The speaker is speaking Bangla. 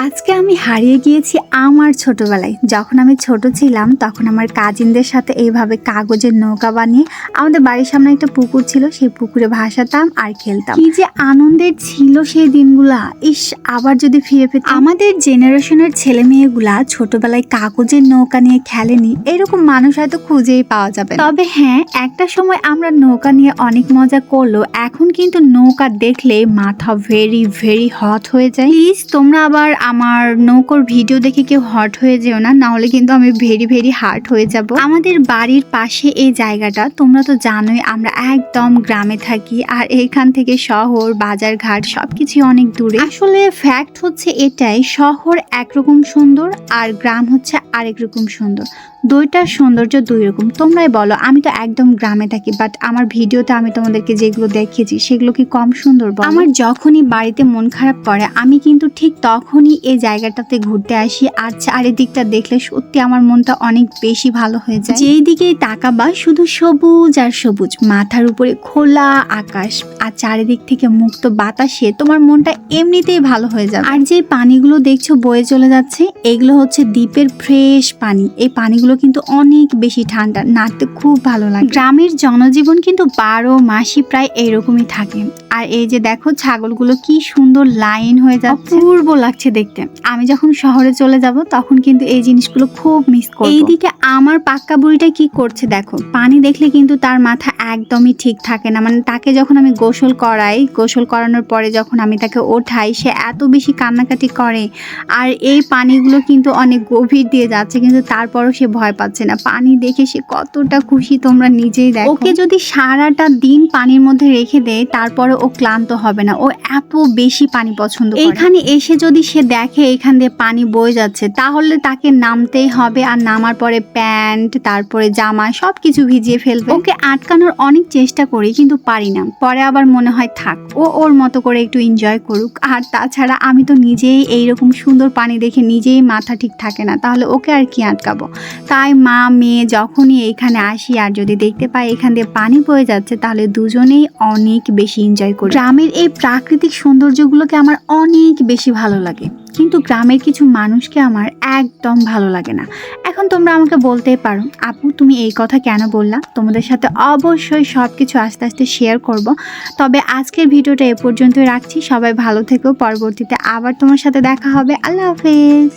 আজকে আমি হারিয়ে গিয়েছি আমার ছোটবেলায়। যখন আমি ছোট ছিলাম তখন আমার কাজিনদের সাথে এইভাবে কাগজের নৌকা বানিয়ে আমাদের বাড়ির সামনে একটা পুকুর ছিল, সেই পুকুরে ভাসাতাম আর খেলতাম। কি যে আনন্দের ছিল সেই দিনগুলা, ইস আবার যদি ফিরে পেতাম। আমাদের জেনারেশনের ছেলে মেয়েগুলা ছোটবেলায় কাগজের নৌকা নিয়ে খেলেনি এরকম মানুষ হয়তো খুঁজেই পাওয়া যাবে। তবে হ্যাঁ, একটা সময় আমরা নৌকা নিয়ে অনেক মজা করলো। এখন কিন্তু নৌকা দেখলে মাথা ভেরি ভেরি হট হয়ে যায়। প্লিজ তোমরা আবার আমার নৌকোর ভিডিও দেখে কেউ হট হয়ে যেও না, নাহলে কিন্তু আমি ভেরি ভেরি হার্ট হয়ে যাব। আমাদের বাড়ির পাশে এই জায়গাটা, তোমরা তো জানোই আমরা একদম গ্রামে থাকি, আর এইখান থেকে শহর বাজার ঘাট সবকিছু অনেক দূরে। আসলে ফ্যাক্ট হচ্ছে এটাই, শহর একরকম সুন্দর আর গ্রাম হচ্ছে আরেক রকম সুন্দর। দুইটার সৌন্দর্য দুই রকম। তোমরাই বলো, আমি তো একদম গ্রামে থাকি, বাট আমার ভিডিওতে আমি তোমাদেরকে যেগুলো দেখিয়েছি সেগুলো কি কম সুন্দর? আমার যখনই বাড়িতে মন খারাপ করে আমি কিন্তু ঠিক তখনই এই জায়গাটাতে ঘুরতে আসি, আর চারিদিকটা দেখলে সত্যি আমার মনটা অনেক বেশি ভালো হয়ে যায়। যেই দিকেই তাকাবা শুধু সবুজ আর সবুজ, মাথার উপরে খোলা আকাশ আর চারিদিক থেকে মুক্ত বাতাসে তোমার মনটা এমনিতেই ভালো হয়ে যাবে। আর যে পানিগুলো দেখছো বয়ে চলে যাচ্ছে, এগুলো হচ্ছে দ্বীপের ফ্রেশ পানি। এই পানিগুলো কিন্তু অনেক বেশি ঠান্ডা, নাড়তে খুব ভালো লাগে। গ্রামের জনজীবন কিন্তু 12 মাসই প্রায় এরকমই থাকে। আর এই যে দেখো ছাগলগুলো কি সুন্দর লাইন হয়ে যাচ্ছে, অপূর্ব লাগছে দেখতে। আমি যখন শহরে চলে যাব তখন কিন্তু এই জিনিসগুলো খুব মিস করব। এইদিকে আমার পাক্কা বুড়িটা কি করছে দেখো, পানি দেখলে কিন্তু তার মাথা একদমই ঠিক থাকে না। মানে তাকে যখন আমি গোসল করাই, গোসল করানোর পরে যখন আমি তাকে ওঠাই, সে এত বেশি কান্নাকাটি করে। আর এই পানিগুলো কিন্তু অনেক গভীর দিয়ে যাচ্ছে, কিন্তু তারপরও সে ভয় পাচ্ছে না। পানি দেখে সে কতটা খুশি তোমরা নিজেই দেখো। ওকে যদি সারাটা দিন পানির মধ্যে রেখে দেয় তারপরে ও ক্লান্ত হবে না, ও এত বেশি পানি পছন্দ করে। এইখানে এসে যদি সে দেখে এখান দিয়ে পানি বয়ে যাচ্ছে, তাহলে তাকে নামতেই হবে। আর নামার পরে প্যান্ট তারপরে জামা সবকিছু ভিজিয়ে ফেলবে। ওকে আটকানোর অনেক চেষ্টা করি কিন্তু পারি না। পরে আবার মনে হয় থাক, ও ওর মতো করে একটু এনজয় করুক। আর তাছাড়া আমি তো নিজেই এইরকম সুন্দর পানি দেখে নিজেই মাথা ঠিক থাকে না, তাহলে ওকে আর কি আটকাবো। তাই মা মেয়ে যখনই এইখানে আসি আর যদি দেখতে পাই এখান দিয়ে পানি বয়ে যাচ্ছে, তাহলে দুজনেই অনেক বেশি এনজয় করি। গ্রামের এই প্রাকৃতিক সৌন্দর্যগুলোকে আমার অনেক বেশি ভালো লাগে, কিন্তু গ্রামের কিছু মানুষকে আমার একদম ভালো লাগে না। এখন তোমরা আমাকে বলতেই পারো, আপু তুমি এই কথা কেন বললা? তোমাদের সাথে অবশ্যই সব কিছু আস্তে আস্তে শেয়ার করব। তবে আজকের ভিডিওটা এ পর্যন্তই রাখছি। সবাই ভালো থেকো, পরবর্তীতে আবার তোমার সাথে দেখা হবে। আল্লাহ হাফেজ।